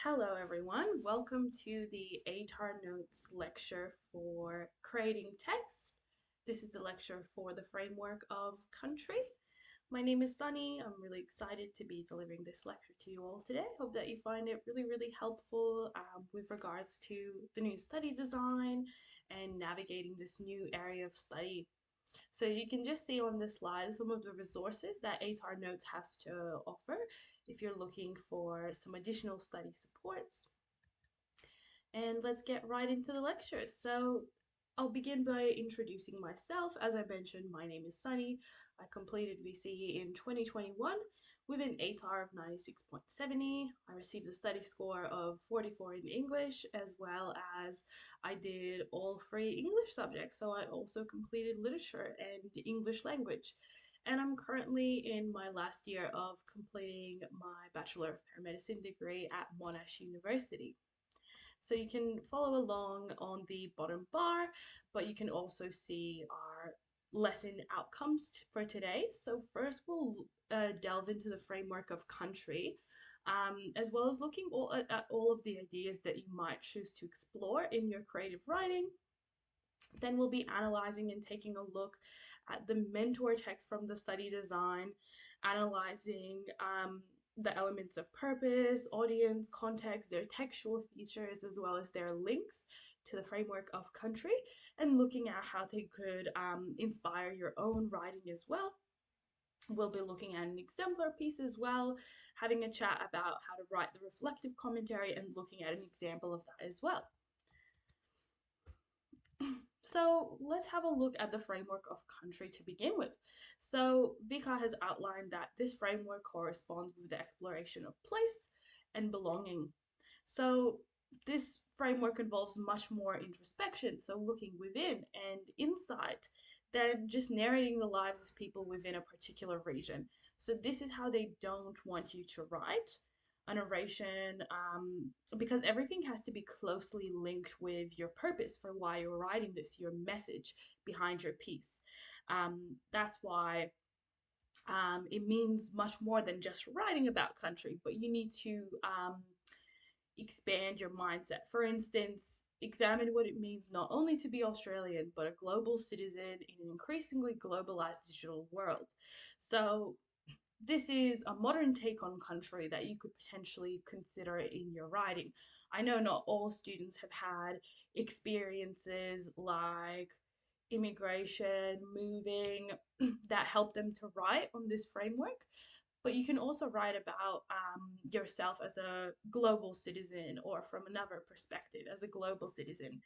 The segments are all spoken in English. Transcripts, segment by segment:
Hello, everyone. Welcome to the ATAR Notes lecture for creating text. This is the lecture for the framework of country. My name is Sunny. I'm really excited to be delivering this lecture to you all today. Hope that you find it really helpful with regards to the new study design and navigating this new area of study. So you can just see on this slide some of the resources that ATAR Notes has to offer if you're looking for some additional study supports. And let's get right into the lecture. So I'll begin by introducing myself. As I mentioned, my name is Sunny. I completed VCE in 2021 with an ATAR of 96.70. I received a study score of 44 in English, as well as I did all three English subjects. So I also completed literature and English language. And I'm currently in my last year of completing my Bachelor of Paramedicine degree at Monash University. So you can follow along on the bottom bar, but you can also see our lesson outcomes for today. So first we'll delve into the framework of country, as well as looking at all of the ideas that you might choose to explore in your creative writing. Then we'll be analyzing and taking a look at the mentor text from the study design, analyzing the elements of purpose, audience, context, their textual features, as well as their links to the framework of country, and looking at how they could inspire your own writing as well. We'll be looking at an exemplar piece as well, having a chat about how to write the reflective commentary and looking at an example of that as well. So let's have a look at the framework of country to begin with. So Vika has outlined that this framework corresponds with the exploration of place and belonging. So this framework involves much more introspection, so looking within and inside, than just narrating the lives of people within a particular region. So this is how they don't want you to write a narration, because everything has to be closely linked with your purpose for why you're writing this, your message behind your piece. That's why it means much more than just writing about country, but you need to expand your mindset. For instance, examine what it means not only to be Australian, but a global citizen in an increasingly globalized digital world. So, this is a modern take on country that you could potentially consider in your writing. I know not all students have had experiences like immigration, moving, that help them to write on this framework, but you can also write about yourself as a global citizen or from another perspective as a global citizen.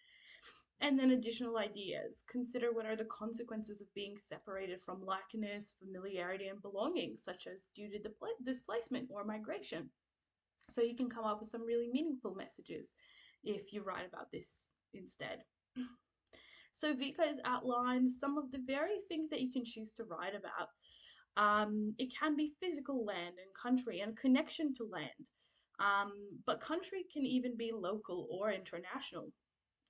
And then additional ideas. Consider what are the consequences of being separated from likeness, familiarity, and belonging, such as due to displacement or migration. So you can come up with some really meaningful messages if you write about this instead. So Vika has outlined some of the various things that you can choose to write about. It can be physical land and country and connection to land. But country can even be local or international.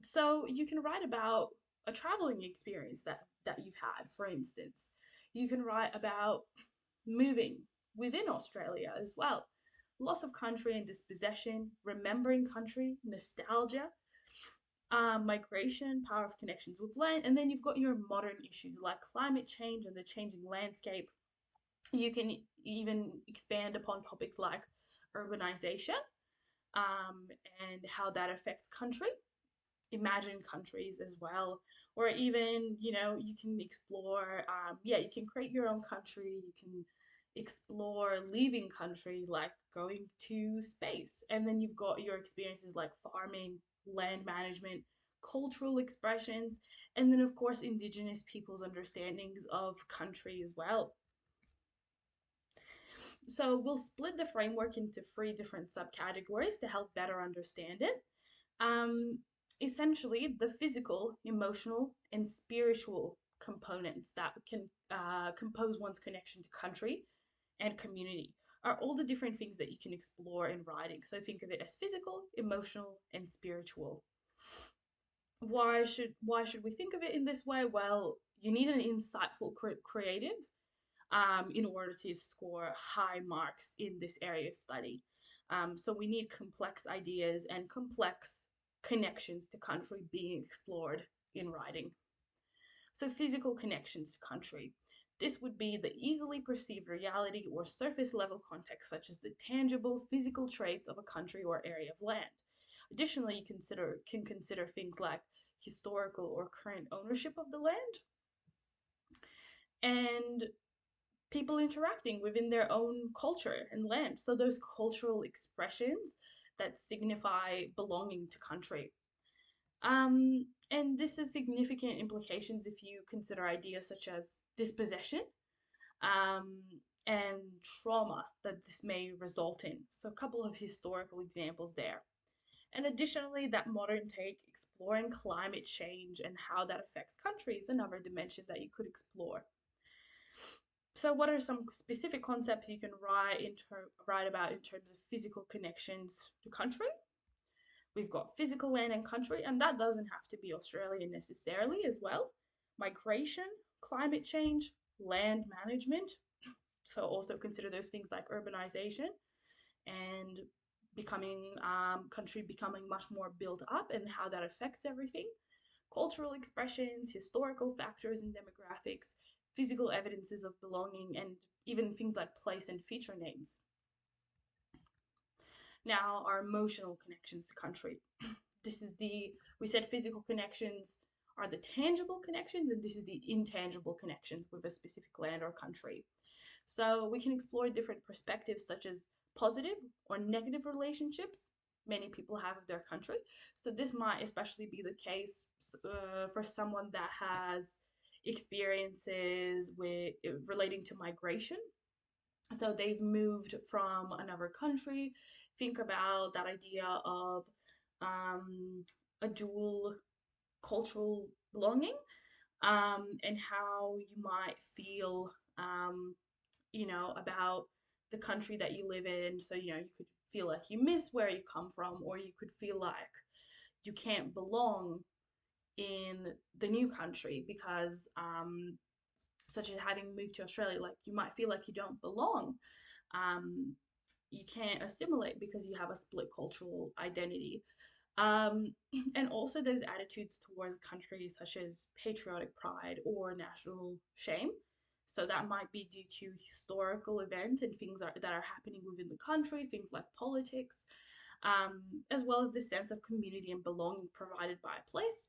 So you can write about a traveling experience that you've had, for instance. You can write about moving within Australia as well. Loss of country and dispossession, remembering country, nostalgia, migration, power of connections with land, and then you've got your modern issues like climate change and the changing landscape. You can even expand upon topics like urbanization, um, and how that affects country, imagine countries as well, or even, you can explore, yeah, you can create your own country, you can explore leaving country, like going to space. And then you've got your experiences like farming, land management, cultural expressions, and then of course indigenous people's understandings of country as well. So we'll split the framework into three different subcategories to help better understand it. um, Essentially, the physical, emotional, and spiritual components that can compose one's connection to country and community are all the different things that you can explore in writing. So think of it as physical, emotional, and spiritual. Why should we think of it in this way? Well, you need an insightful creative in order to score high marks in this area of study. So we need complex ideas and complex connections to country being explored in writing. So physical connections to country. This would be the easily perceived reality or surface level context, such as the tangible physical traits of a country or area of land. Additionally, you can consider things like historical or current ownership of the land and people interacting within their own culture and land. So those cultural expressions that signify belonging to country. And this has significant implications if you consider ideas such as dispossession um, and trauma that this may result in. So, a couple of historical examples there. And additionally, that modern take exploring climate change and how that affects countries, another dimension that you could explore. So, what are some specific concepts you can write about in terms of physical connections to country? We've got physical land and country, and that doesn't have to be Australia necessarily as well. Migration, climate change, land management. So also consider those things like urbanization and becoming country becoming much more built up and how that affects everything. Cultural expressions, historical factors and demographics, physical evidences of belonging, and even things like place and feature names. Now, our emotional connections to country. We said physical connections are the tangible connections, and this is the intangible connections with a specific land or country. So we can explore different perspectives such as positive or negative relationships many people have with their country. So this might especially be the case for someone that has experiences with relating to migration. So they've moved from another country. Think about that idea of um, a dual cultural belonging, and how you might feel, about the country that you live in. So, you could feel like you miss where you come from, or you could feel like you can't belong in the new country because, such as having moved to Australia, like you might feel like you don't belong. Um, you can't assimilate because you have a split cultural identity. Um, and also those attitudes towards countries such as patriotic pride or national shame. So that might be due to historical events and that are happening within the country, things like politics, as well as the sense of community and belonging provided by a place.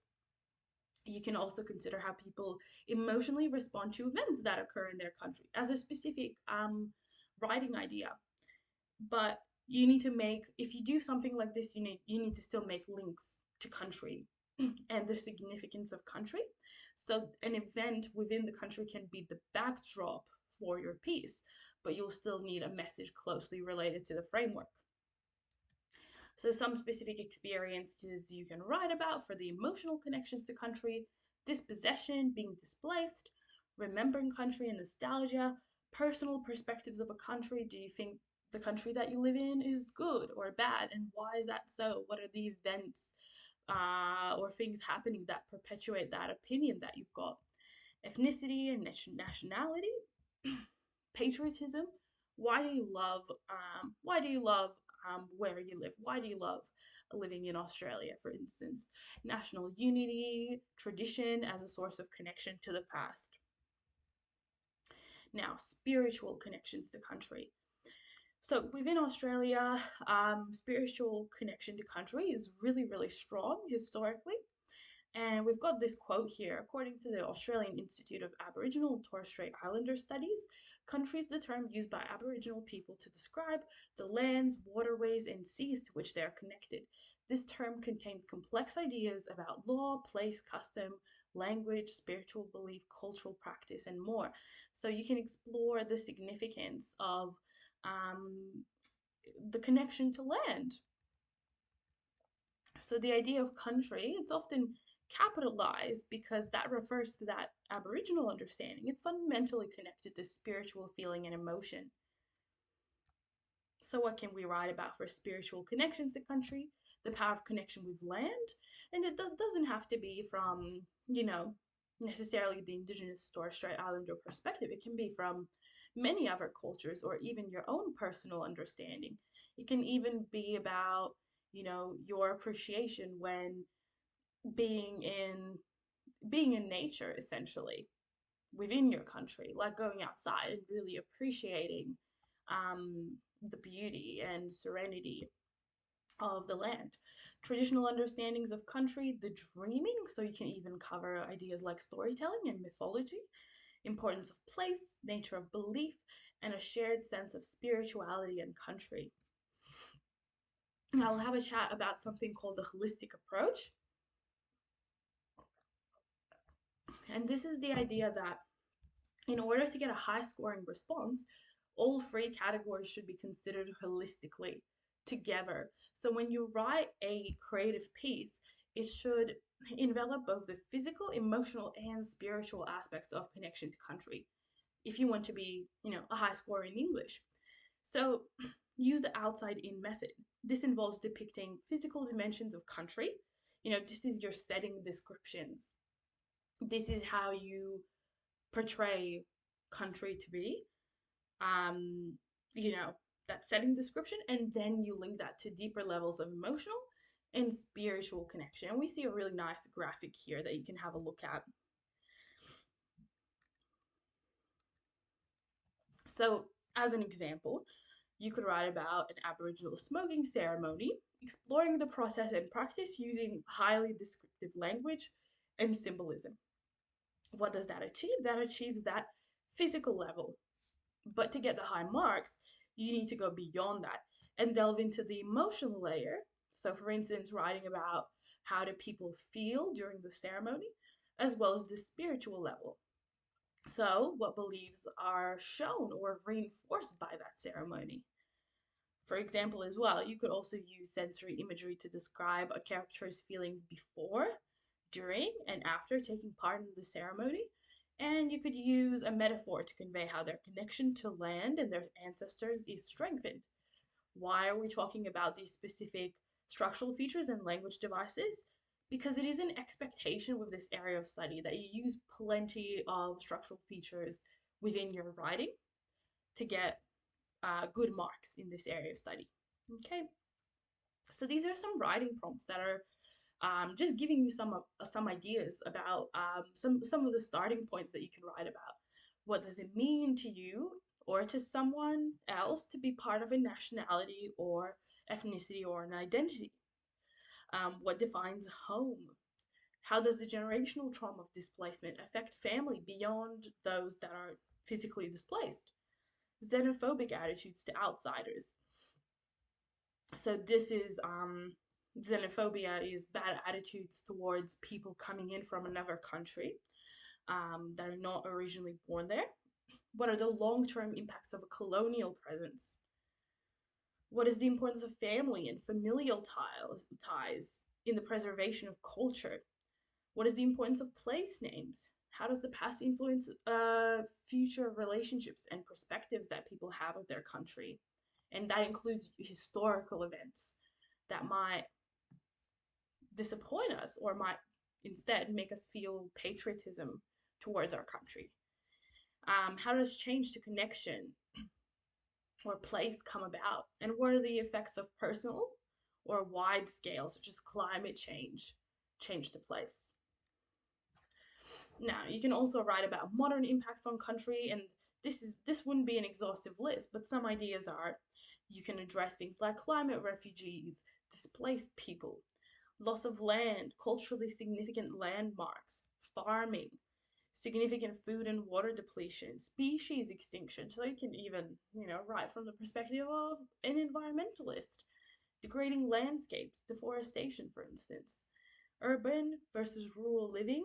You can also consider how people emotionally respond to events that occur in their country as a specific writing idea. But you need to make, if you do something like this, you need to still make links to country and the significance of country. So an event within the country can be the backdrop for your piece, but you'll still need a message closely related to the framework. So some specific experiences you can write about for the emotional connections to country: dispossession, being displaced, remembering country and nostalgia, personal perspectives of a country. Do you think the country that you live in is good or bad? And why is that so? What are the events or things happening that perpetuate that opinion that you've got? Ethnicity and nationality, patriotism. Why do you love where you live? Why do you love living in Australia, for instance? National unity, tradition as a source of connection to the past. Now, spiritual connections to country. So within Australia, spiritual connection to country is really, really strong historically. And we've got this quote here. According to the Australian Institute of Aboriginal and Torres Strait Islander Studies, country is the term used by Aboriginal people to describe the lands, waterways, and seas to which they are connected. This term contains complex ideas about law, place, custom, language, spiritual belief, cultural practice, and more. So you can explore the significance of um, the connection to land. So the idea of country, it's often capitalized because that refers to that Aboriginal understanding. It's fundamentally connected to spiritual feeling and emotion. So what can we write about for spiritual connections to country? The power of connection with land. And it doesn't have to be from, necessarily the Indigenous Torres Strait Islander perspective. It can be from many other cultures or even your own personal understanding. It can even be about, your appreciation when being in being in nature essentially within your country, like going outside and really appreciating the beauty and serenity of the land. Traditional understandings of country, the dreaming, so you can even cover ideas like storytelling and mythology, importance of place, nature of belief, and a shared sense of spirituality and country. Now, I'll have a chat about something called the holistic approach. And this is the idea that in order to get a high scoring response, all three categories should be considered holistically together. So when you write a creative piece, it should envelop both the physical, emotional, and spiritual aspects of connection to country if you want to be, a high scorer in English. So use the outside in method. This involves depicting physical dimensions of country. This is your setting descriptions. This is how you portray country to be. Um, you know, that setting description, and then you link that to deeper levels of emotional and spiritual connection. And we see a really nice graphic here that you can have a look at. So, as an example, you could write about an Aboriginal smoking ceremony, exploring the process and practice using highly descriptive language and symbolism. What does that achieve? That achieves that physical level. But to get the high marks, you need to go beyond that and delve into the emotional layer. So, for instance, writing about how do people feel during the ceremony, as well as the spiritual level. So, what beliefs are shown or reinforced by that ceremony? For example, as well, you could also use sensory imagery to describe a character's feelings before, during, and after taking part in the ceremony. And you could use a metaphor to convey how their connection to land and their ancestors is strengthened. Why are we talking about these specific structural features and language devices? Because it is an expectation with this area of study that you use plenty of structural features within your writing to get good marks in this area of study. Okay, so these are some writing prompts that are just giving you some ideas about some of the starting points that you can write about. What does it mean to you or to someone else to be part of a nationality or ethnicity or an identity? What defines home? How does the generational trauma of displacement affect family beyond those that are physically displaced? Xenophobic attitudes to outsiders. So this is xenophobia is bad attitudes towards people coming in from another country that are not originally born there. What are the long-term impacts of a colonial presence? What is the importance of family and familial ties in the preservation of culture? What is the importance of place names? How does the past influence future relationships and perspectives that people have of their country? And that includes historical events that might disappoint us or might instead make us feel patriotism towards our country. How does change to connection or place come about? And what are the effects of personal or wide scale, such as climate change to place? Now, you can also write about modern impacts on country, and this wouldn't be an exhaustive list, but some ideas are you can address things like climate refugees, displaced people, loss of land, culturally significant landmarks, farming, significant food and water depletion, species extinction. So you can even, write from the perspective of an environmentalist, degrading landscapes, deforestation, for instance, urban versus rural living,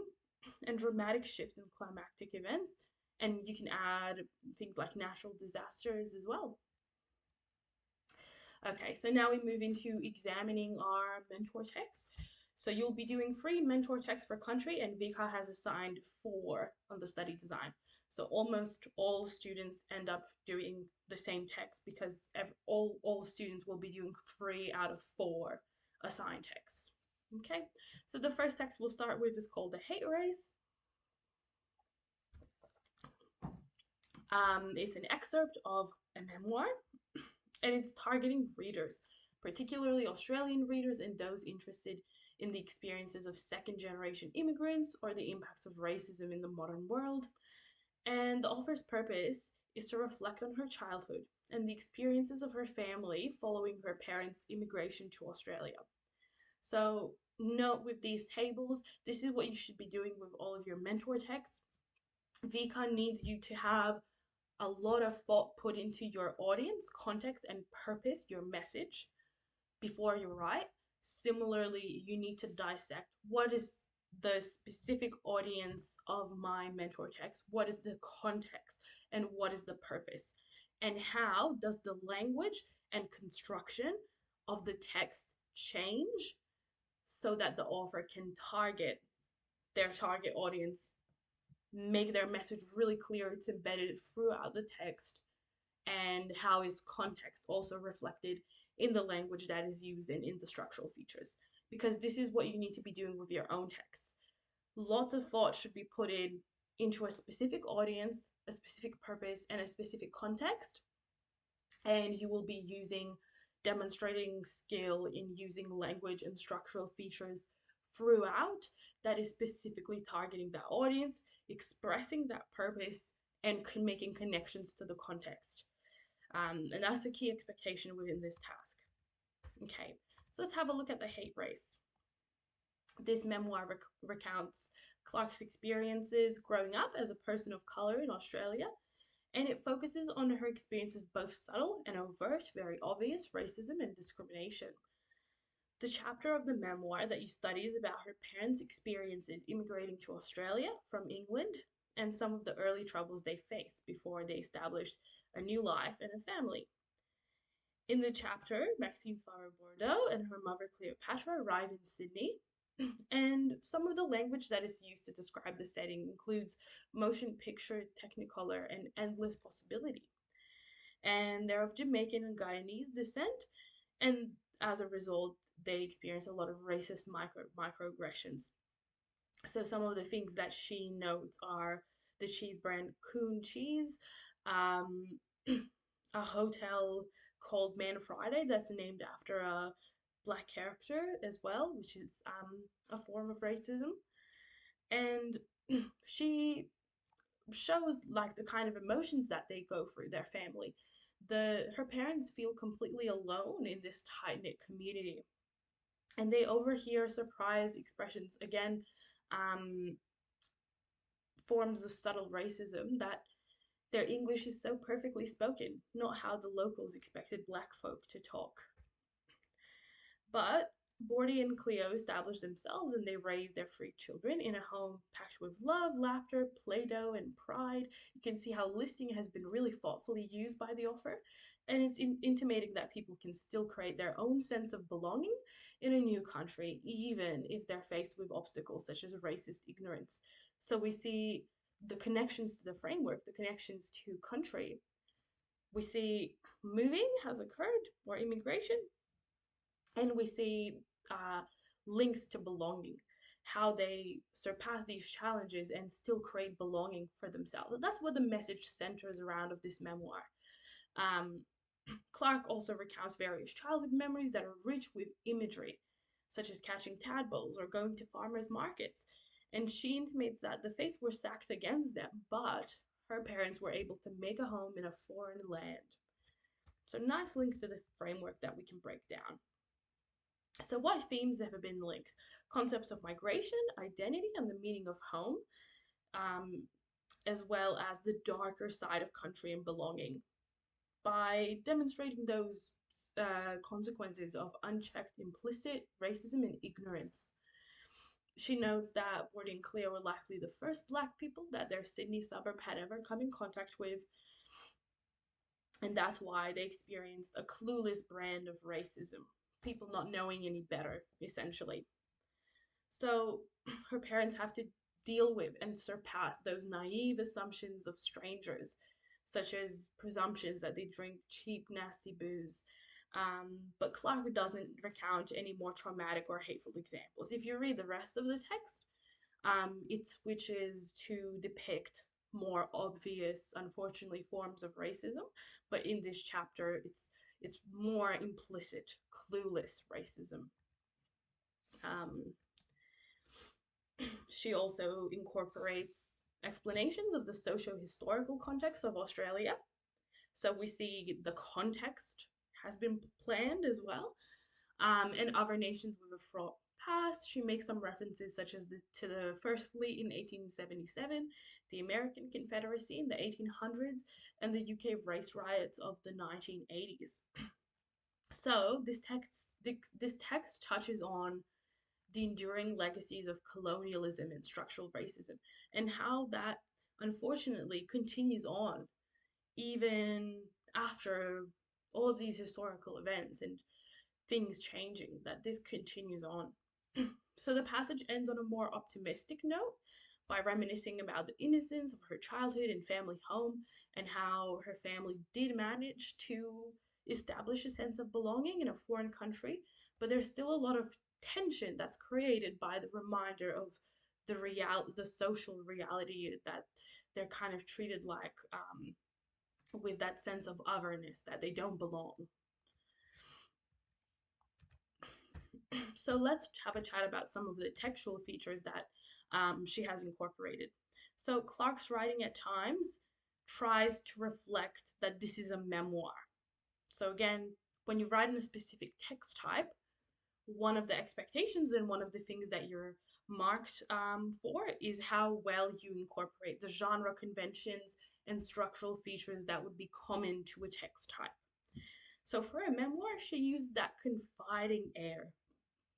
and dramatic shifts in climatic events. And you can add things like natural disasters as well. Okay, so now we move into examining our mentor text. So you'll be doing 3 mentor texts for country, and Vika has assigned 4 on the study design. So almost all students end up doing the same text because all students will be doing 3 out of 4 assigned texts. Okay, so the first text we'll start with is called The Hate Race. It's an excerpt of a memoir, and it's targeting readers, particularly Australian readers and those interested in the experiences of second generation immigrants or the impacts of racism in the modern world. And the author's purpose is to reflect on her childhood and the experiences of her family following her parents' immigration to Australia. So, note with these tables, this is what you should be doing with all of your mentor texts. VCon needs you to have a lot of thought put into your audience, context, and purpose, your message, before you write. Similarly, you need to dissect what is the specific audience of my mentor text, what is the context, and what is the purpose, and how does the language and construction of the text change so that the author can target their target audience, make their message really clear, it's embedded throughout the text, and how is context also reflected in the language that is used and in the structural features. Because this is what you need to be doing with your own text. Lots of thought should be put in into a specific audience, a specific purpose, and a specific context. And you will be demonstrating skill in using language and structural features throughout that is specifically targeting that audience, expressing that purpose, and making connections to the context. And that's a key expectation within this task. Okay, so let's have a look at the hate race. This memoir recounts Clark's experiences growing up as a person of color in Australia, and it focuses on her experience of both subtle and overt, very obvious racism and discrimination. The chapter of the memoir that you study is about her parents' experiences immigrating to Australia from England and some of the early troubles they faced before they established a new life and a family. In the chapter, Maxine's father Bordeaux and her mother Cleopatra arrive in Sydney, and some of the language that is used to describe the setting includes motion picture, technicolor, and endless possibility. And they're of Jamaican and Guyanese descent, and as a result, they experience a lot of racist microaggressions. So some of the things that she notes are the cheese brand Coon Cheese, um, a hotel called Man Friday that's named after a black character as well, which is a form of racism. And she shows like the kind of emotions that they go through their family. Her parents feel completely alone in this tight knit community, and they overhear surprise expressions again, um, forms of subtle racism that their English is so perfectly spoken, not how the locals expected black folk to talk. But Bordy and Cleo establish themselves and they raise their three children in a home packed with love, laughter, play doh, and pride. You can see how listing has been really thoughtfully used by the author, and it's intimating that people can still create their own sense of belonging in a new country, even if they're faced with obstacles such as racist ignorance. So we see the connections to the framework, the connections to country. We see moving has occurred or immigration, and we see uh, links to belonging, how they surpass these challenges and still create belonging for themselves. That's what the message centers around of this memoir. Um, Clark also recounts various childhood memories that are rich with imagery, such as catching tadpoles or going to farmers markets. And she intimates that the fates were stacked against them, but her parents were able to make a home in a foreign land. So, nice links to the framework that we can break down. So, what themes have been linked? Concepts of migration, identity, and the meaning of home, um, as well as the darker side of country and belonging. By demonstrating those consequences of unchecked implicit racism and ignorance. She notes that Bordy and Cleo were likely the first black people that their Sydney suburb had ever come in contact with, and that's why they experienced a clueless brand of racism, people not knowing any better, essentially. So her parents have to deal with and surpass those naive assumptions of strangers, such as presumptions that they drink cheap, nasty booze. But Clark doesn't recount any more traumatic or hateful examples. If you read the rest of the text, it switches to depict more obvious, unfortunately, forms of racism, but in this chapter, it's more implicit, clueless racism. Um, she also incorporates explanations of the socio-historical context of Australia. So we see the context has been planned as well. And other nations with a fraught past. She makes some references such as to the First Fleet in 1877, the American Confederacy in the 1800s, and the UK race riots of the 1980s. So this text touches on the enduring legacies of colonialism and structural racism, and how that unfortunately continues on even after all of these historical events and things changing, that this continues on. So the passage ends on a more optimistic note by reminiscing about the innocence of her childhood and family home, and how her family did manage to establish a sense of belonging in a foreign country, but there's still a lot of tension that's created by the reminder of the social reality that they're kind of treated like, with that sense of otherness, that they don't belong. So let's have a chat about some of the textual features that she has incorporated. So Clark's writing at times tries to reflect that this is a memoir. So again, when you write in a specific text type, one of the expectations and one of the things that you're marked for is how well you incorporate the genre conventions and structural features that would be common to a text type. So for a memoir, she used that confiding air.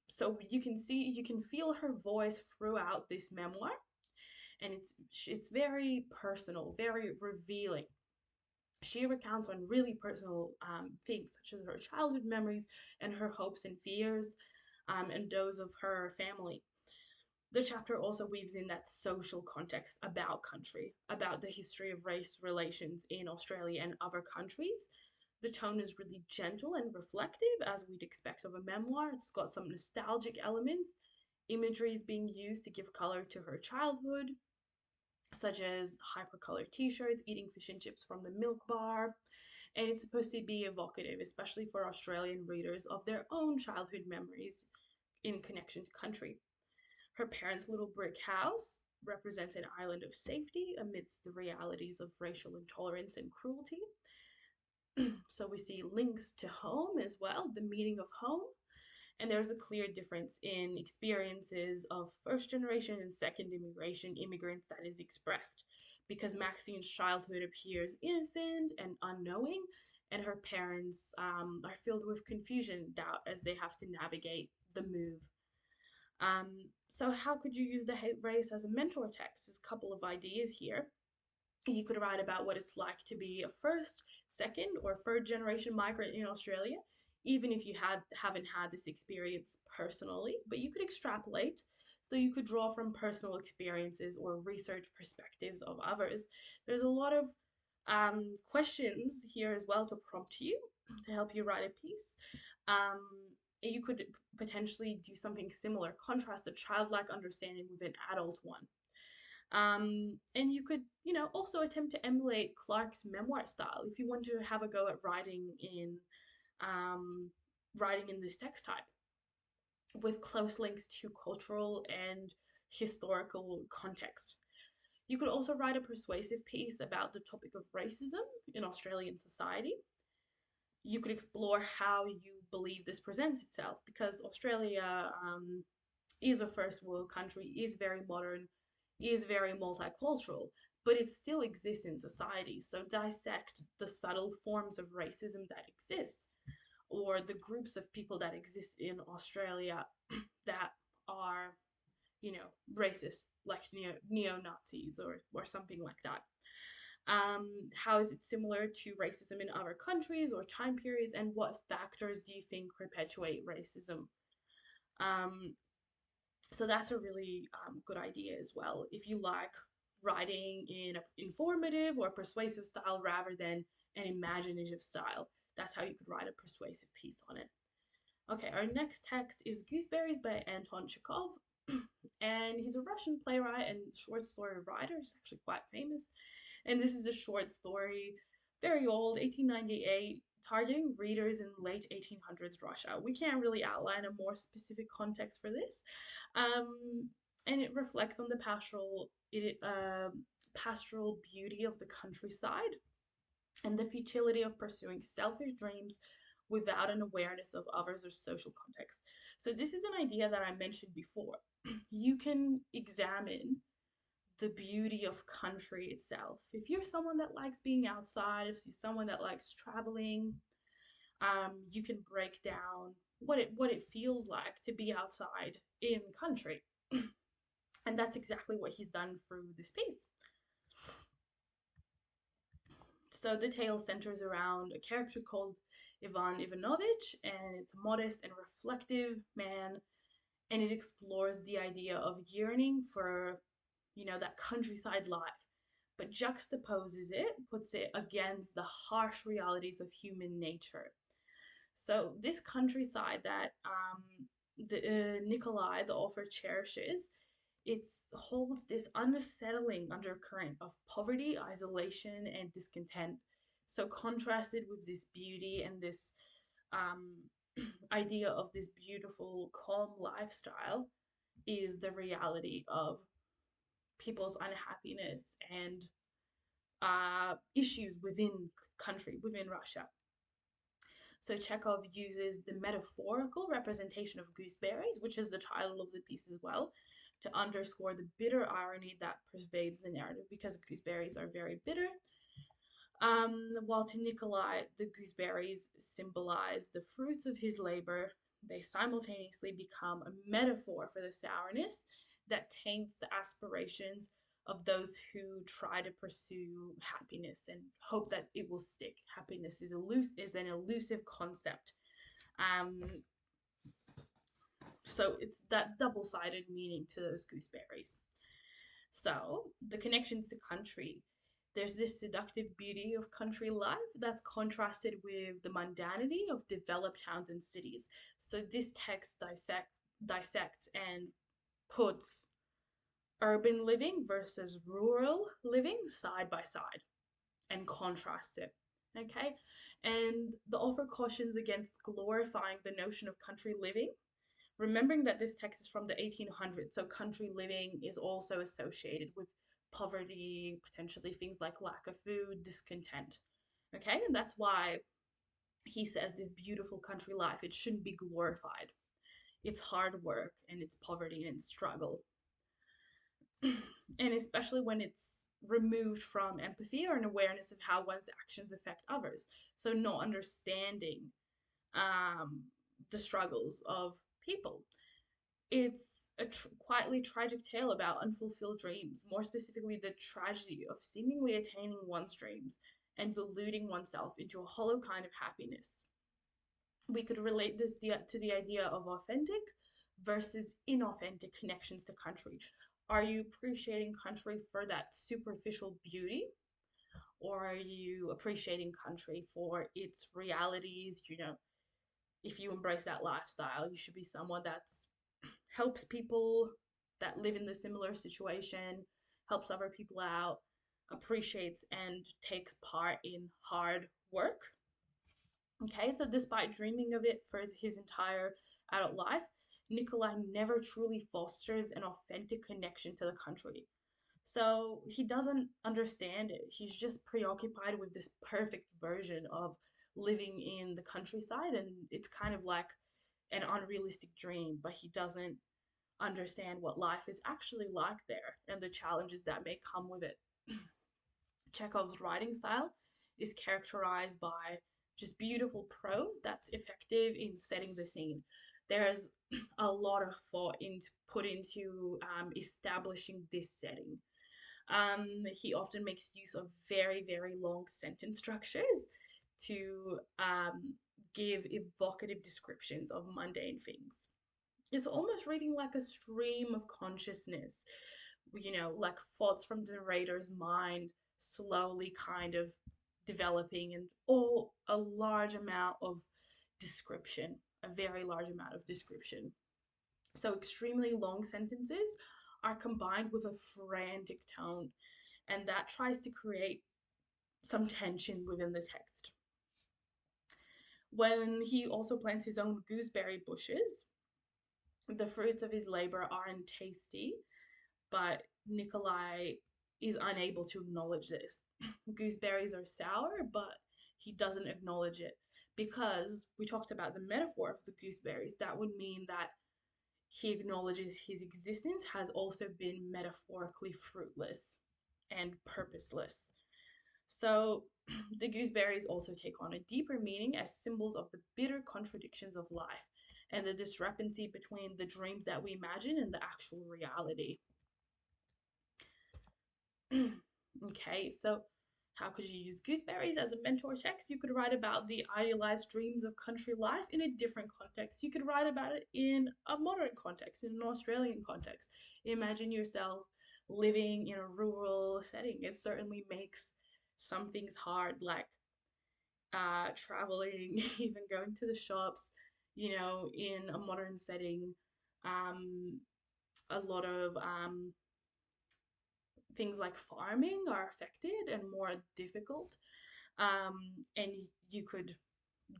So you can feel her voice throughout this memoir, and it's very personal, very revealing. She recounts on really personal things such as her childhood memories and her hopes and fears, and those of her family. The chapter also weaves in that social context about country, about the history of race relations in Australia and other countries. The tone is really gentle and reflective, as we'd expect of a memoir. It's got some nostalgic elements. Imagery is being used to give color to her childhood, such as hypercolored t-shirts, eating fish and chips from the milk bar. And it's supposed to be evocative, especially for Australian readers, of their own childhood memories in connection to country. Her parents' little brick house represents an island of safety amidst the realities of racial intolerance and cruelty. So we see links to home as well, the meaning of home. And there's a clear difference in experiences of first generation and second immigration immigrants that is expressed, because Maxine's childhood appears innocent and unknowing, and her parents are filled with confusion and doubt as they have to navigate the move. So how could you use the hate race as a mentor text? There's a couple of ideas here. You could write about what it's like to be a first, second, or third generation migrant in Australia, even if you haven't had this experience personally, but you could extrapolate. So you could draw from personal experiences or research perspectives of others. There's a lot of questions here as well to prompt you to help you write a piece. Um, you could potentially do something similar, contrast a childlike understanding with an adult one. And you could, also attempt to emulate Clark's memoir style if you want to have a go at um, writing in this text type with close links to cultural and historical context. You could also write a persuasive piece about the topic of racism in Australian society. You could explore how you believe this presents itself, because Australia is a first world country, is very modern, is very multicultural, but it still exists in society. So dissect the subtle forms of racism that exist, or the groups of people that exist in Australia that are, racist, like neo Nazis or something like that. How is it similar to racism in other countries or time periods, and what factors do you think perpetuate racism? Um, so that's a really good idea as well. If you like writing in an informative or persuasive style rather than an imaginative style, that's how you could write a persuasive piece on it. Okay, our next text is Gooseberries by Anton Chekhov. And he's a Russian playwright and short story writer. He's actually quite famous. And this is a short story, very old, 1898, targeting readers in late 1800s Russia. We can't really outline a more specific context for this. Um, and it reflects on the pastoral beauty of the countryside and the futility of pursuing selfish dreams without an awareness of others or social context. So, this is an idea that I mentioned before. You can examine the beauty of country itself. If you're someone that likes being outside, if you're someone that likes traveling, you can break down what it feels like to be outside in country. And that's exactly what he's done through this piece. So the tale centers around a character called Ivan Ivanovich, and it's a modest and reflective man, and it explores the idea of yearning for, that countryside life, but juxtaposes it, puts it against the harsh realities of human nature. So this countryside that Nikolai, the author, cherishes, it holds this unsettling undercurrent of poverty, isolation, and discontent. So contrasted with this beauty and this um, idea of this beautiful, calm lifestyle is the reality of people's unhappiness and issues within country, within Russia. So Chekhov uses the metaphorical representation of gooseberries, which is the title of the piece as well, to underscore the bitter irony that pervades the narrative because gooseberries are very bitter. While to Nikolai, the gooseberries symbolize the fruits of his labor, they simultaneously become a metaphor for the sourness that taints the aspirations of those who try to pursue happiness and hope that it will stick. Happiness is an elusive concept. Um, so it's that double-sided meaning to those gooseberries. So the connections to country. There's this seductive beauty of country life that's contrasted with the mundanity of developed towns and cities. So this text dissects and puts urban living versus rural living side by side and contrasts it. Okay? And the author cautions against glorifying the notion of country living, remembering that this text is from the 1800s, so country living is also associated with poverty, potentially things like lack of food, discontent. Okay? And that's why he says this beautiful country life, it shouldn't be glorified. It's hard work and it's poverty and it's struggle. And especially when it's removed from empathy or an awareness of how one's actions affect others. So, not understanding um, the struggles of people. It's a quietly tragic tale about unfulfilled dreams, more specifically, the tragedy of seemingly attaining one's dreams and deluding oneself into a hollow kind of happiness. We could relate this to the idea of authentic versus inauthentic connections to country. Are you appreciating country for that superficial beauty? Or are you appreciating country for its realities? If you embrace that lifestyle, you should be someone that's helps people that live in the similar situation, helps other people out, appreciates and takes part in hard work. Okay, so despite dreaming of it for his entire adult life, Nikolai never truly fosters an authentic connection to the country. So he doesn't understand it. He's just preoccupied with this perfect version of living in the countryside, and it's kind of like an unrealistic dream, but he doesn't understand what life is actually like there and the challenges that may come with it. Chekhov's writing style is characterized by just beautiful prose that's effective in setting the scene. There's a lot of thought put into establishing this setting. He often makes use of very, very long sentence structures to give evocative descriptions of mundane things. It's almost reading like a stream of consciousness, like thoughts from the narrator's mind slowly kind of developing, and all a large amount of description, a very large amount of description. So extremely long sentences are combined with a frantic tone, and that tries to create some tension within the text. When he also plants his own gooseberry bushes, the fruits of his labor aren't tasty, but Nikolai is unable to acknowledge this. Gooseberries are sour, but he doesn't acknowledge it because we talked about the metaphor of the gooseberries. That would mean that he acknowledges his existence has also been metaphorically fruitless and purposeless. So the gooseberries also take on a deeper meaning as symbols of the bitter contradictions of life and the discrepancy between the dreams that we imagine and the actual reality. Okay, so how could you use gooseberries as a mentor text? You could write about the idealized dreams of country life in a different context. You could write about it in a modern context, in an Australian context. Imagine yourself living in a rural setting. It certainly makes some things hard, like traveling, even going to the shops, in a modern setting. Um, a lot of things like farming are affected and more difficult. And you could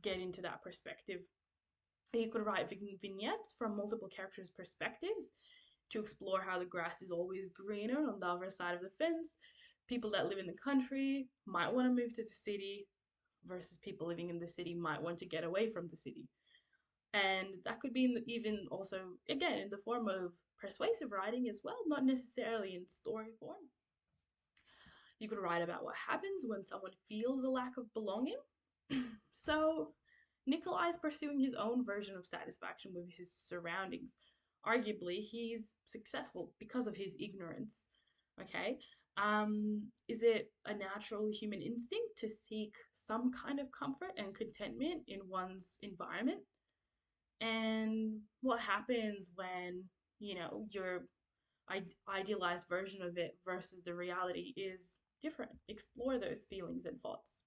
get into that perspective. You could write vignettes from multiple characters' perspectives to explore how the grass is always greener on the other side of the fence. People that live in the country might want to move to the city, versus people living in the city might want to get away from the city. And that could be even also, again, in the form of persuasive writing as well, not necessarily in story form. You could write about what happens when someone feels a lack of belonging. So, Nikolai is pursuing his own version of satisfaction with his surroundings. Arguably, he's successful because of his ignorance. Okay? Is it a natural human instinct to seek some kind of comfort and contentment in one's environment? And what happens when, your idealized version of it versus the reality is different? Explore those feelings and thoughts.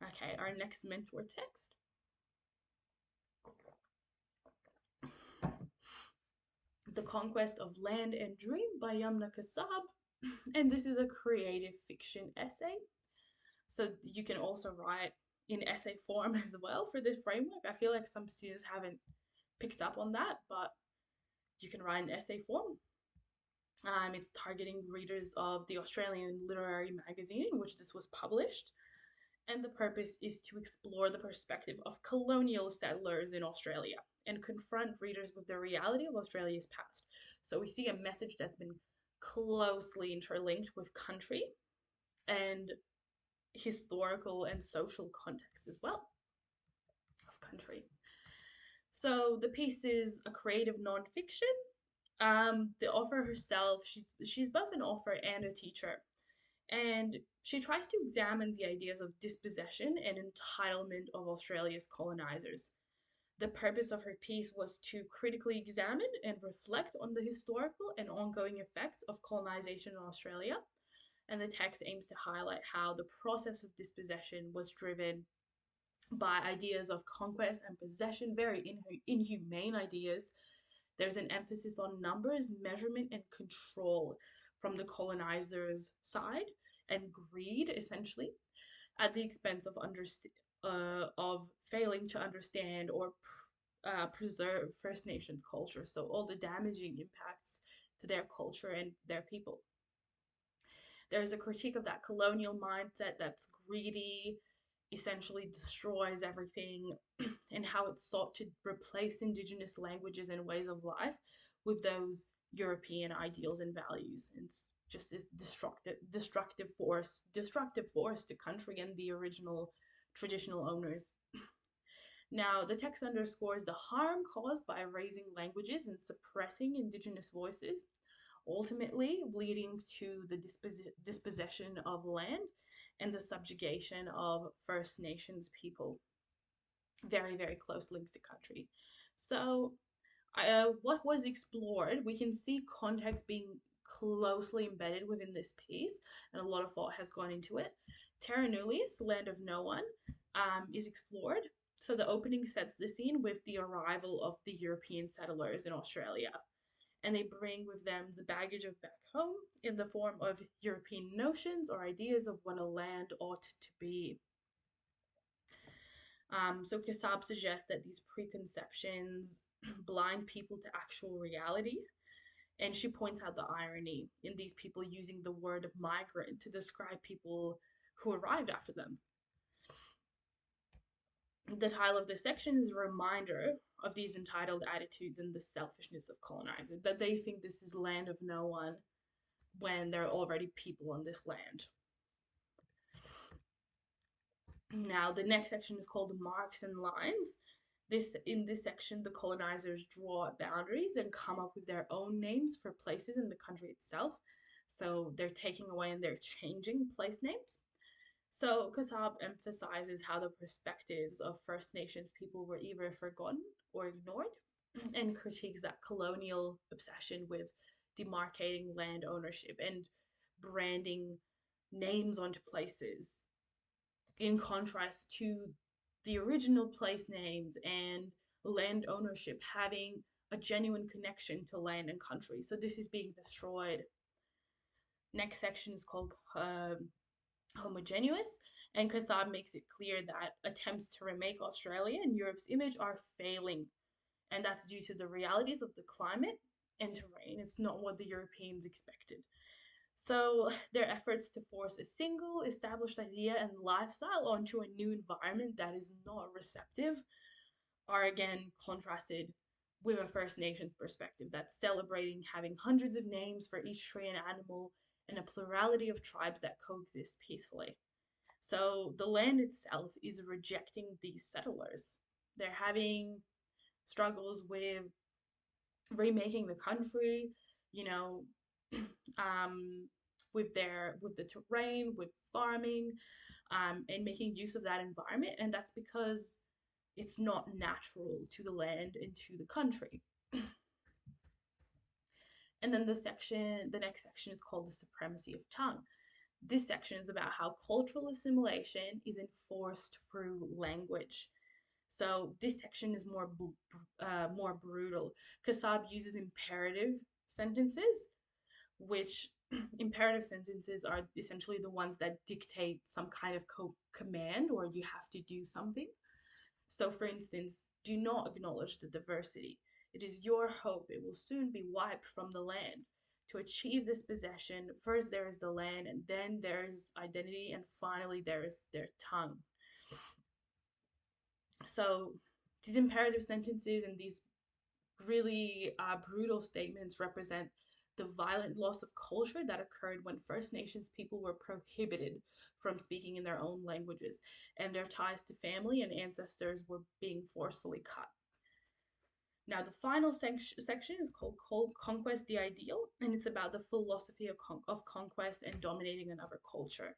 Okay, our next mentor text. The Conquest of Land and Dream by Yamna Kassab. And this is a creative fiction essay. So you can also write in essay form as well for this framework. I feel like some students haven't picked up on that, but you can write in essay form. It's targeting readers of the Australian literary magazine in which this was published. And the purpose is to explore the perspective of colonial settlers in Australia and confront readers with the reality of Australia's past. So we see a message that's been closely interlinked with country and historical and social context as well of country. So the piece is a creative nonfiction. The author herself, she's both an author and a teacher, and she tries to examine the ideas of dispossession and entitlement of Australia's colonizers. The purpose of her piece was to critically examine and reflect on the historical and ongoing effects of colonization in Australia, and the text aims to highlight how the process of dispossession was driven by ideas of conquest and possession, very inhumane ideas. There's an emphasis on numbers, measurement, and control from the colonizers' side, and greed, essentially, at the expense of failing to understand or preserve First Nations culture. So all the damaging impacts to their culture and their people. There's a critique of that colonial mindset that's greedy, essentially destroys everything, and how it sought to replace Indigenous languages and ways of life with those European ideals and values. And it's just this destructive force to country and the original traditional owners. Now, the text underscores the harm caused by raising languages and suppressing Indigenous voices, ultimately leading to the dispossession of land and the subjugation of First Nations people. Very, very close links to country. So, what was explored, we can see context being closely embedded within this piece, and a lot of thought has gone into it. Terra Nullius, Land of No One, is explored. So the opening sets the scene with the arrival of the European settlers in Australia, and they bring with them the baggage of back home in the form of European notions or ideas of what a land ought to be. So Kasab suggests that these preconceptions blind people to actual reality, and she points out the irony in these people using the word migrant to describe people who arrived after them. The title of this section is a reminder of these entitled attitudes and the selfishness of colonizers, that they think this is land of no one when there are already people on this land. Now, the next section is called marks and lines. In this section, the colonizers draw boundaries and come up with their own names for places in the country itself. So they're taking away and they're changing place names. So Kasab emphasizes how the perspectives of First Nations people were either forgotten or ignored, and critiques that colonial obsession with demarcating land ownership and branding names onto places, in contrast to the original place names and land ownership having a genuine connection to land and country. So this is being destroyed. Next section is called homogeneous, and Kassab makes it clear that attempts to remake Australia and Europe's image are failing, and that's due to the realities of the climate and terrain. It's not what the Europeans expected. So their efforts to force a single established idea and lifestyle onto a new environment that is not receptive are again contrasted with a First Nations perspective that's celebrating having hundreds of names for each tree and animal and a plurality of tribes that coexist peacefully. So the land itself is rejecting these settlers. They're having struggles with remaking the country, you know, with the terrain, with farming, and making use of that environment, and that's because it's not natural to the land and to the country. And then the next section is called the supremacy of tongue. This section is about how cultural assimilation is enforced through language. So this section is more brutal. Kasab uses imperative sentences, which imperative sentences are essentially the ones that dictate some kind of command or you have to do something. So, for instance, do not acknowledge the diversity. It is your hope it will soon be wiped from the land. To achieve this possession, first there is the land, and then there is identity, and finally there is their tongue. So, these imperative sentences and these really brutal statements represent the violent loss of culture that occurred when First Nations people were prohibited from speaking in their own languages, and their ties to family and ancestors were being forcefully cut. Now, the final section is called Conquest the Ideal, and it's about the philosophy of conquest and dominating another culture.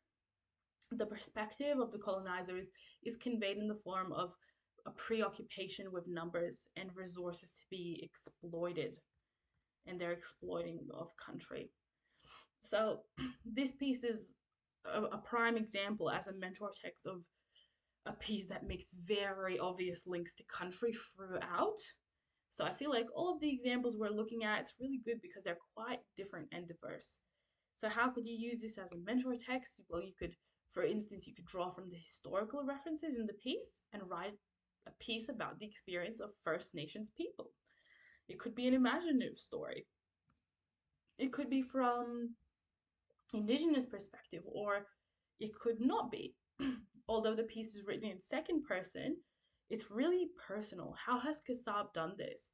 The perspective of the colonizers is conveyed in the form of a preoccupation with numbers and resources to be exploited, and their exploiting of country. So this piece is a prime example as a mentor text of a piece that makes very obvious links to country throughout. So I feel like all of the examples we're looking at, it's really good because they're quite different and diverse. So how could you use this as a mentor text? Well, you could, for instance, you could draw from the historical references in the piece and write a piece about the experience of First Nations people. It could be an imaginative story. It could be from Indigenous perspective, or it could not be. Although the piece is written in second person, it's really personal. How has Kasab done this?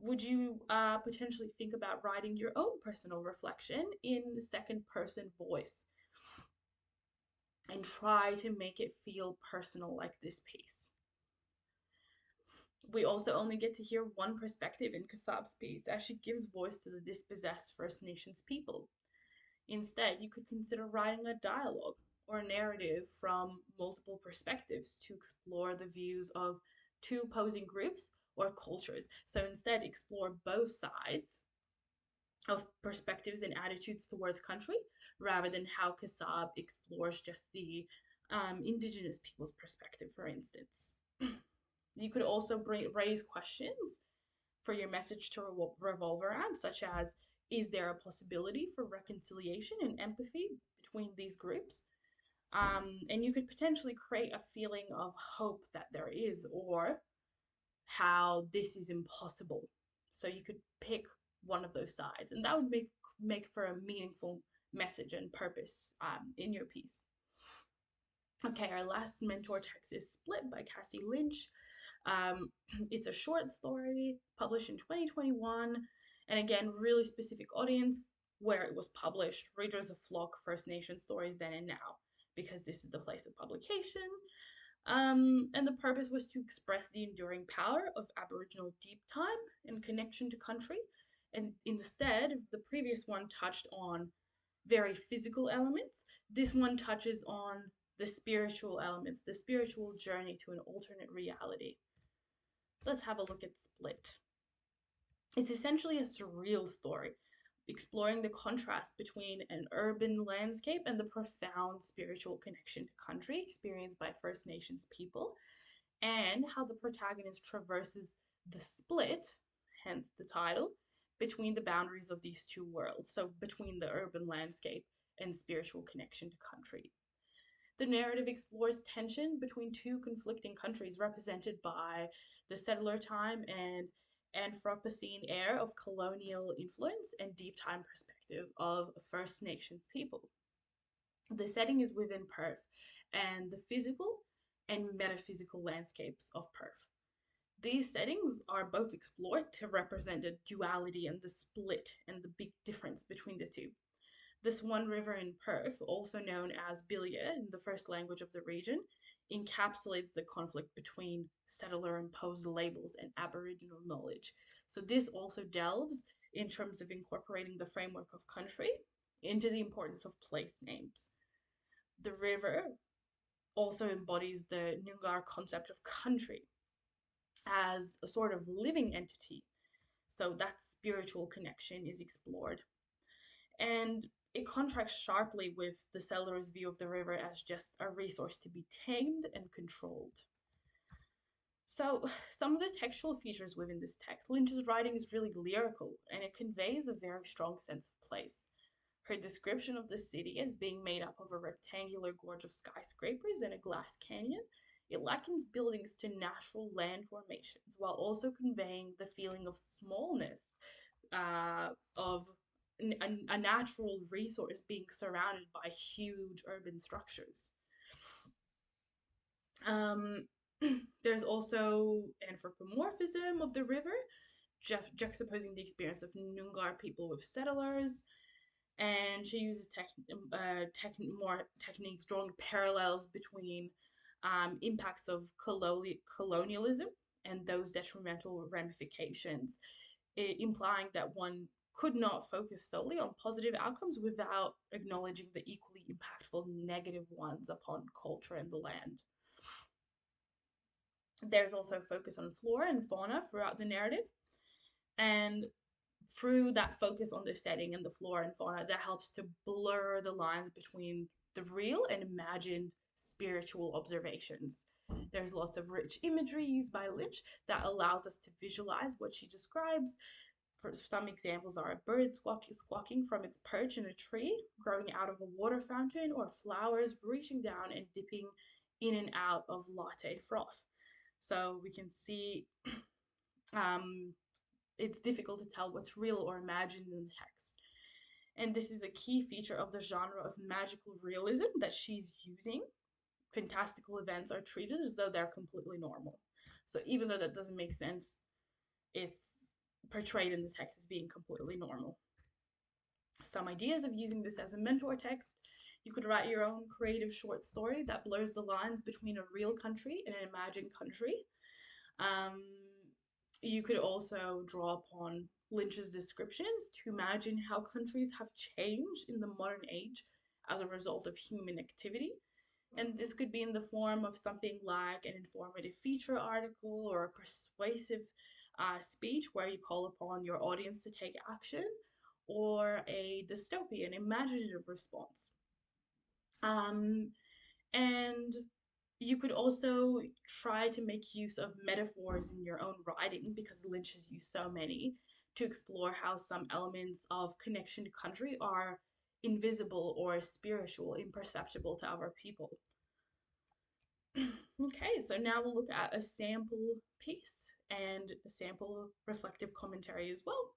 Would you potentially think about writing your own personal reflection in second person voice and try to make it feel personal like this piece? We also only get to hear one perspective in Kasab's piece as she gives voice to the dispossessed First Nations people. Instead, you could consider writing a dialogue or narrative from multiple perspectives to explore the views of two opposing groups or cultures. So instead, explore both sides of perspectives and attitudes towards country rather than how Kasab explores just the indigenous people's perspective, for instance. You could also raise questions for your message to revolve around, such as, is there a possibility for reconciliation and empathy between these groups? And you could potentially create a feeling of hope that there is, or how this is impossible. So you could pick one of those sides, and that would make for a meaningful message and purpose in your piece. Okay, our last mentor text is Split by Cassie Lynch. Um, it's a short story published in 2021, and again, really specific audience where it was published, readers of Flock First Nation stories then and now, because this is the place of publication. And the purpose was to express the enduring power of Aboriginal deep time and connection to country. And instead, the previous one touched on very physical elements. This one touches on the spiritual elements, the spiritual journey to an alternate reality. So let's have a look at Split. It's essentially a surreal story, exploring the contrast between an urban landscape and the profound spiritual connection to country experienced by First Nations people, and how the protagonist traverses the split, hence the title, between the boundaries of these two worlds, so between the urban landscape and spiritual connection to country. The narrative explores tension between two conflicting countries represented by the settler time and Anthropocene era of colonial influence and deep time perspective of First Nations people. The setting is within Perth and the physical and metaphysical landscapes of Perth. These settings are both explored to represent the duality and the split and the big difference between the two. The Swan River in Perth, also known as Bilia in the first language of the region, encapsulates the conflict between settler imposed labels and Aboriginal knowledge. So, this also delves in terms of incorporating the framework of country into the importance of place names. The river also embodies the Noongar concept of country as a sort of living entity. So, that spiritual connection is explored. And it contrasts sharply with the seller's view of the river as just a resource to be tamed and controlled. So, some of the textual features within this text, Lynch's writing is really lyrical and it conveys a very strong sense of place. Her description of the city as being made up of a rectangular gorge of skyscrapers and a glass canyon, it likens buildings to natural land formations while also conveying the feeling of smallness of a natural resource being surrounded by huge urban structures. Um, there's also anthropomorphism of the river, juxtaposing the experience of Noongar people with settlers, and she uses more techniques drawing parallels between impacts of colonialism and those detrimental ramifications, implying that one could not focus solely on positive outcomes without acknowledging the equally impactful negative ones upon culture and the land. There's also focus on flora and fauna throughout the narrative, and through that focus on the setting and the flora and fauna, that helps to blur the lines between the real and imagined spiritual observations. There's lots of rich imagery used by Lynch that allows us to visualize what she describes. For some examples are a bird squawking from its perch in a tree, growing out of a water fountain, or flowers reaching down and dipping in and out of latte froth. So we can see um, it's difficult to tell what's real or imagined in the text. And this is a key feature of the genre of magical realism that she's using. Fantastical events are treated as though they're completely normal. So even though that doesn't make sense, it's portrayed in the text as being completely normal. Some ideas of using this as a mentor text: you could write your own creative short story that blurs the lines between a real country and an imagined country. Um, you could also draw upon Lynch's descriptions to imagine how countries have changed in the modern age as a result of human activity. And this could be in the form of something like an informative feature article or a persuasive speech where you call upon your audience to take action, or a dystopian, imaginative response. And You could also try to make use of metaphors in your own writing because Lynch has used so many to explore how some elements of connection to country are invisible or spiritual, imperceptible to other people. Okay, so now we'll look at a sample piece and a sample reflective commentary as well.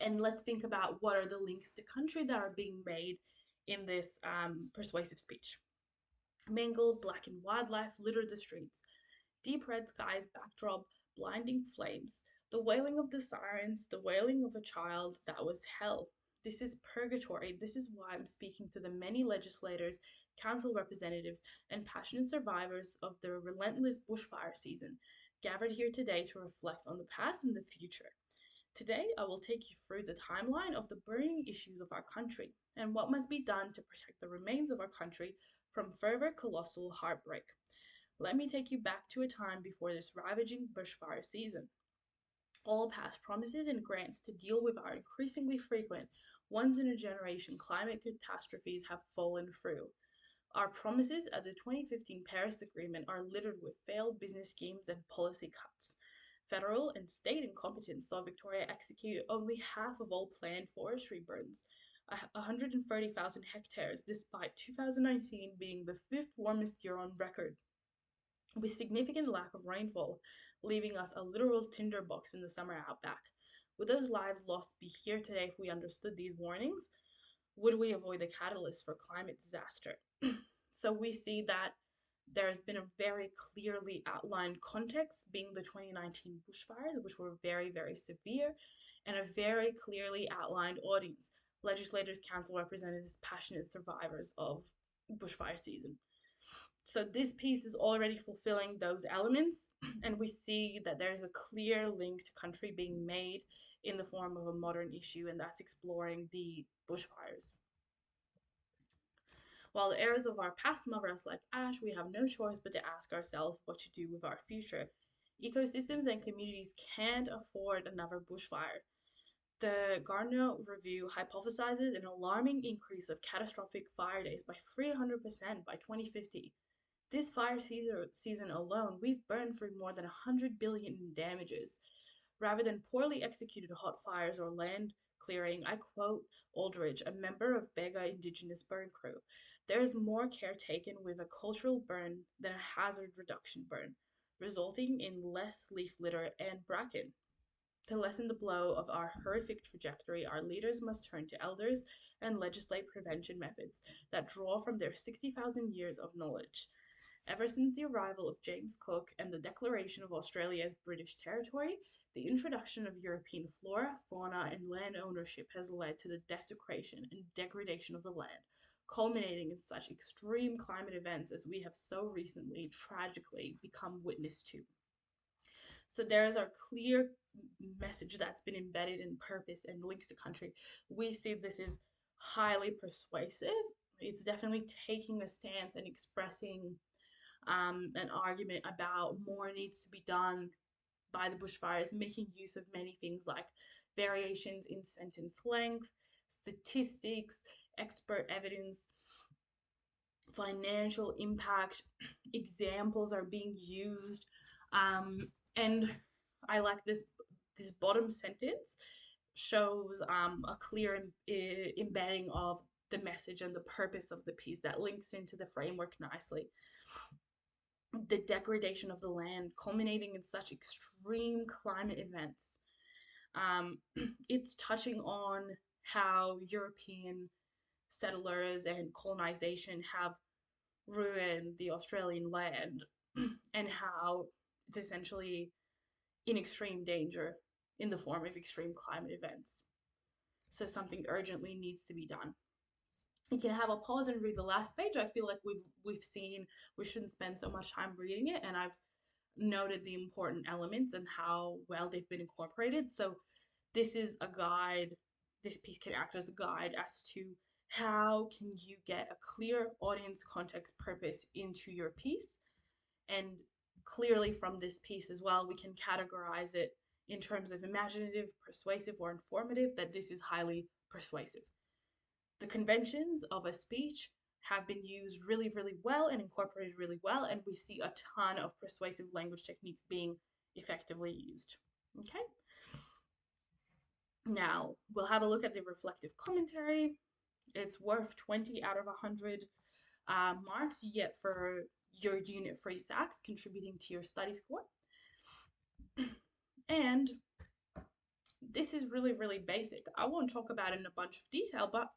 And let's think about what are the links to country that are being made in this persuasive speech. Mangled, blackened wildlife litter the streets. Deep red skies backdrop, blinding flames. The wailing of the sirens, the wailing of a child, that was hell. This is purgatory. This is why I'm speaking to the many legislators, council representatives, and passionate survivors of the relentless bushfire season, gathered here today to reflect on the past and the future. Today, I will take you through the timeline of the burning issues of our country and what must be done to protect the remains of our country from further colossal heartbreak. Let me take you back to a time before this ravaging bushfire season. All past promises and grants to deal with our increasingly frequent, once in a generation climate catastrophes have fallen through. Our promises at the 2015 Paris Agreement are littered with failed business schemes and policy cuts. Federal and state incompetence saw Victoria execute only half of all planned forestry burns, 130,000 hectares, despite 2019 being the fifth warmest year on record, with significant lack of rainfall, leaving us a literal tinderbox in the summer outback. Would those lives lost be here today if we understood these warnings? Would we avoid the catalyst for climate disaster? So we see that there's been a very clearly outlined context, being the 2019 bushfires, which were very, very severe, and a very clearly outlined audience: legislators, council representatives, passionate survivors of bushfire season. So this piece is already fulfilling those elements, and we see that there's a clear link to country being made in the form of a modern issue, and that's exploring the bushfires. While the errors of our past smother us like ash, we have no choice but to ask ourselves what to do with our future. Ecosystems and communities can't afford another bushfire. The Gardner Review hypothesizes an alarming increase of catastrophic fire days by 300% by 2050. This fire season alone, we've burned through more than 100 billion in damages. Rather than poorly executed hot fires or land clearing, I quote Aldridge, a member of Bega Indigenous burn crew: there is more care taken with a cultural burn than a hazard reduction burn, resulting in less leaf litter and bracken. To lessen the blow of our horrific trajectory, our leaders must turn to elders and legislate prevention methods that draw from their 60,000 years of knowledge. Ever since the arrival of James Cook and the declaration of Australia as British territory, the introduction of European flora, fauna, and land ownership has led to the desecration and degradation of the land, culminating in such extreme climate events as we have so recently tragically become witness to. So there is our clear message that's been embedded in purpose and links to country. We see this is highly persuasive. It's definitely taking a stance and expressing an argument about more needs to be done by the bushfires, making use of many things like variations in sentence length, statistics, expert evidence, financial impact, examples are being used. And I like this bottom sentence shows a clear embedding of the message and the purpose of the piece that links into the framework nicely. The degradation of the land, culminating in such extreme climate events. It's touching on how European settlers and colonization have ruined the Australian land and how it's essentially in extreme danger in the form of extreme climate events. So something urgently needs to be done. You can have a pause and read the last page. I feel like we've seen we shouldn't spend so much time reading it, and I've noted the important elements and how well they've been incorporated. So this is a guide. This piece can act as a guide as to how can you get a clear audience, context, purpose into your piece. And clearly from this piece as well, we can categorize it in terms of imaginative, persuasive, or informative, that this is highly persuasive. The conventions of a speech have been used really, really well and incorporated really well, and we see a ton of persuasive language techniques being effectively used. Okay, now we'll have a look at the reflective commentary. It's worth 20 out of 100 marks you get for your unit free sacks, contributing to your study score. And this is really, really basic. I won't talk about it in a bunch of detail, but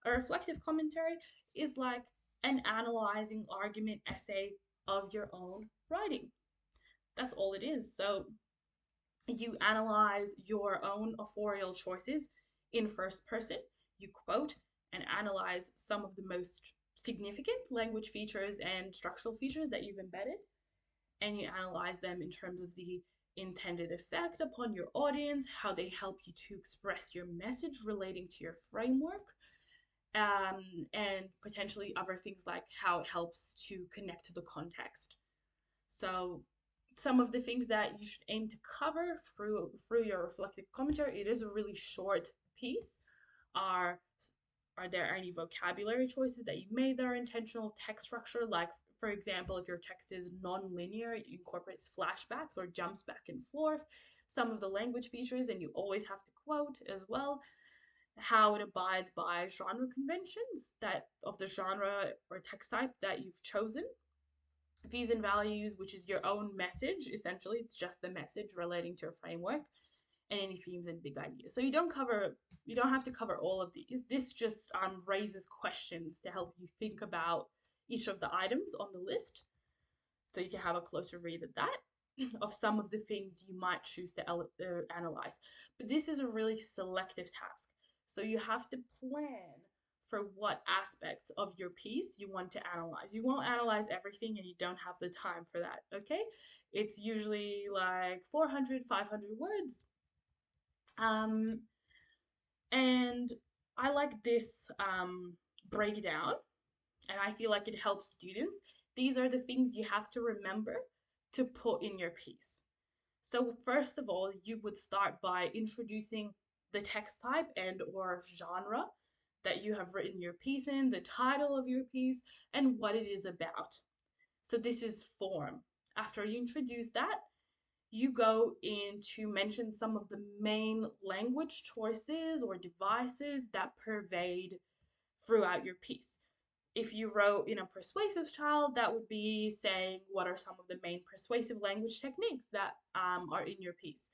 a reflective commentary is like an analyzing argument essay of your own writing. That's all it is. So you analyze your own authorial choices in first person. You quote and analyze some of the most significant language features and structural features that you've embedded, and you analyze them in terms of the intended effect upon your audience, how they help you to express your message relating to your framework, and potentially other things like how it helps to connect to the context. So some of the things that you should aim to cover through your reflective commentary, it is a really short piece, are are there any vocabulary choices that you made that are intentional? Text structure, like for example, if your text is non-linear, it incorporates flashbacks or jumps back and forth. Some of the language features, and you always have to quote as well. How it abides by genre conventions that of the genre or text type that you've chosen. Views and values, which is your own message, essentially, it's just the message relating to your framework, and any themes and big ideas. So you don't have to cover all of these. This just raises questions to help you think about each of the items on the list, so you can have a closer read at that of some of the things you might choose to analyze. But this is a really selective task. So you have to plan for what aspects of your piece you want to analyze. You won't analyze everything and you don't have the time for that, okay? It's usually like 400, 500 words. Um, and I like this breakdown, and I feel like it helps students. These are the things you have to remember to put in your piece. So first of all, you would start by introducing the text type and or genre that you have written your piece in, the title of your piece, and what it is about. So this is form. After you introduce that, you go in to mention some of the main language choices or devices that pervade throughout your piece. If you wrote in a persuasive style, that would be saying what are some of the main persuasive language techniques that are in your piece.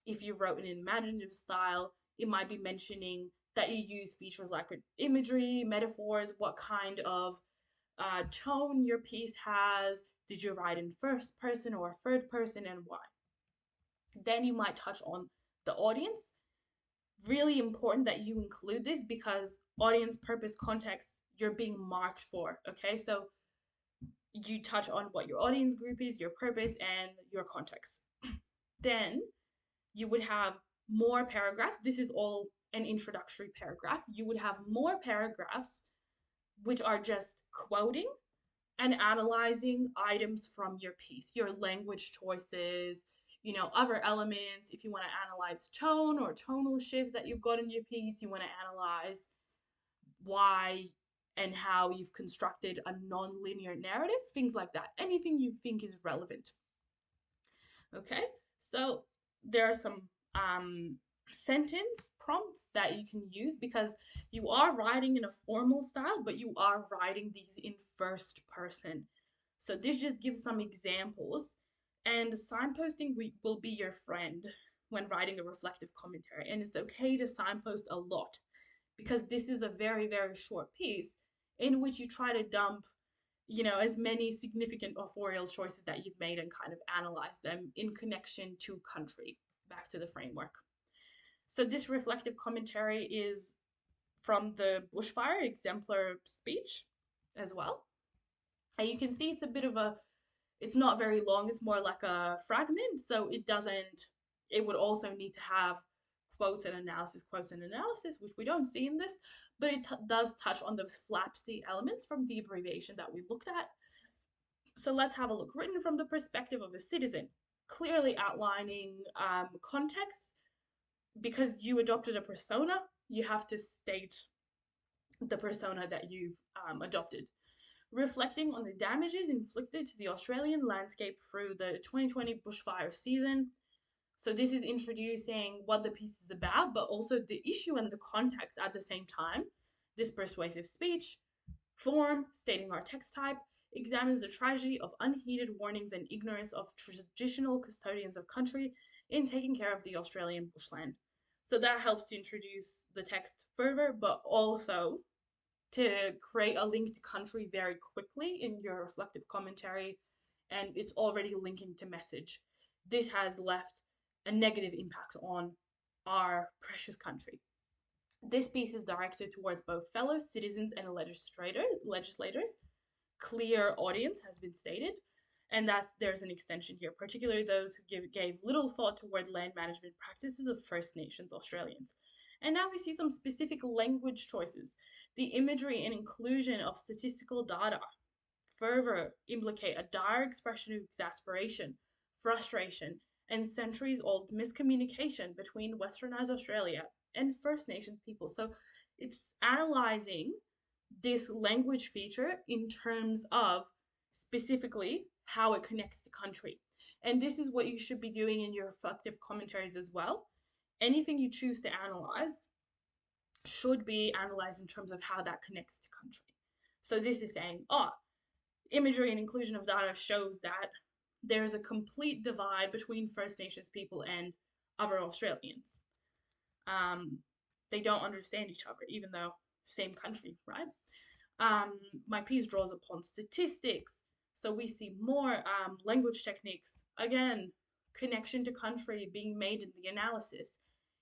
If you wrote in an imaginative style, it might be mentioning that you use features like imagery, metaphors, what kind of tone your piece has. Did you write in first person or third person, and why? Then you might touch on the audience. Really important that you include this because audience, purpose, context, you're being marked for, okay? So you touch on what your audience group is, your purpose, and your context. Then you would have more paragraphs. This is all an introductory paragraph. You would have more paragraphs which are just quoting and analyzing items from your piece, your language choices, you know, other elements. If you want to analyze tone or tonal shifts that you've got in your piece, you want to analyze why and how you've constructed a non-linear narrative, things like that. Anything you think is relevant. Okay, so there are some sentence prompts that you can use because you are writing in a formal style, but you are writing these in first person. So this just gives some examples, and signposting will be your friend when writing a reflective commentary. And it's okay to signpost a lot because this is a very, very short piece in which you try to dump, you know, as many significant authorial choices that you've made and kind of analyze them in connection to country, back to the framework. So this reflective commentary is from the Bushfire exemplar speech as well. And you can see it's a bit of a, it's not very long, it's more like a fragment, so it would also need to have quotes and analysis, which we don't see in this, but it does touch on those flapsy elements from the abbreviation that we looked at. So let's have a look. Written from the perspective of a citizen, clearly outlining context. Because you adopted a persona, you have to state the persona that you've adopted, reflecting on the damages inflicted to the Australian landscape through the 2020 bushfire season. So, this is introducing what the piece is about, but also the issue and the context at the same time. This persuasive speech, form, stating our text type, examines the tragedy of unheeded warnings and ignorance of traditional custodians of country in taking care of the Australian bushland. So that helps to introduce the text further, but also to create a link to country very quickly in your reflective commentary, and it's already linking to message. This has left a negative impact on our precious country. This piece is directed towards both fellow citizens and legislators. Clear audience has been stated, and there's an extension here, particularly those who gave little thought toward land management practices of First Nations Australians. And now we see some specific language choices. The imagery and inclusion of statistical data further implicate a dire expression of exasperation, frustration, and centuries old miscommunication between Westernized Australia and First Nations people. So it's analyzing this language feature in terms of specifically how it connects to country. And this is what you should be doing in your reflective commentaries as well. Anything you choose to analyze should be analyzed in terms of how that connects to country. So this is saying, imagery and inclusion of data shows that there's a complete divide between First Nations people and other Australians. Um, they don't understand each other, even though same country, right? My piece draws upon statistics, so we see more language techniques. Again, connection to country being made in the analysis.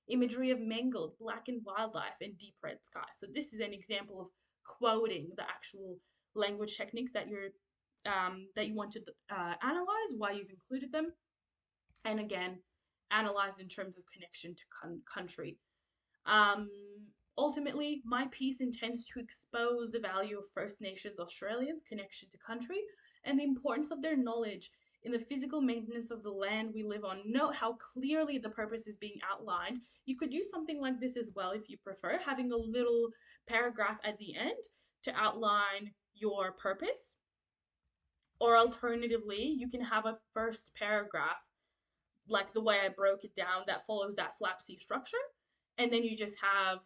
Imagery of mangled, blackened wildlife and deep red sky. So this is an example of quoting the actual language techniques that you want to analyze, why you've included them, and again, analyze in terms of connection to country. Um, Ultimately, my piece intends to expose the value of First Nations Australians' connection to country and the importance of their knowledge in the physical maintenance of the land we live on. Note how clearly the purpose is being outlined. You could do something like this as well if you prefer, having a little paragraph at the end to outline your purpose. Or alternatively, you can have a first paragraph, like the way I broke it down, that follows that flap C structure. And then you just have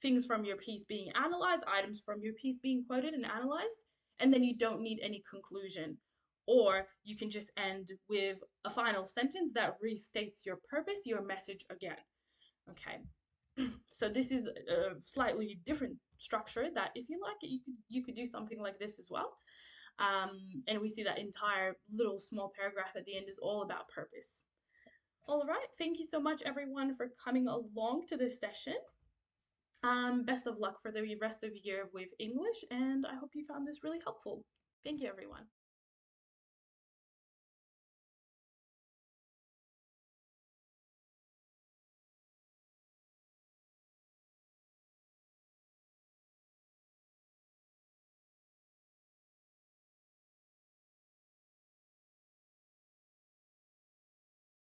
things from your piece being analyzed, items from your piece being quoted and analyzed, and then you don't need any conclusion. Or you can just end with a final sentence that restates your purpose, your message again. Okay. So this is a slightly different structure that if you like it, you could do something like this as well. And we see that entire little small paragraph at the end is all about purpose. All right, thank you so much everyone for coming along to this session. Best of luck for the rest of the year with English, and I hope you found this really helpful. Thank you, everyone.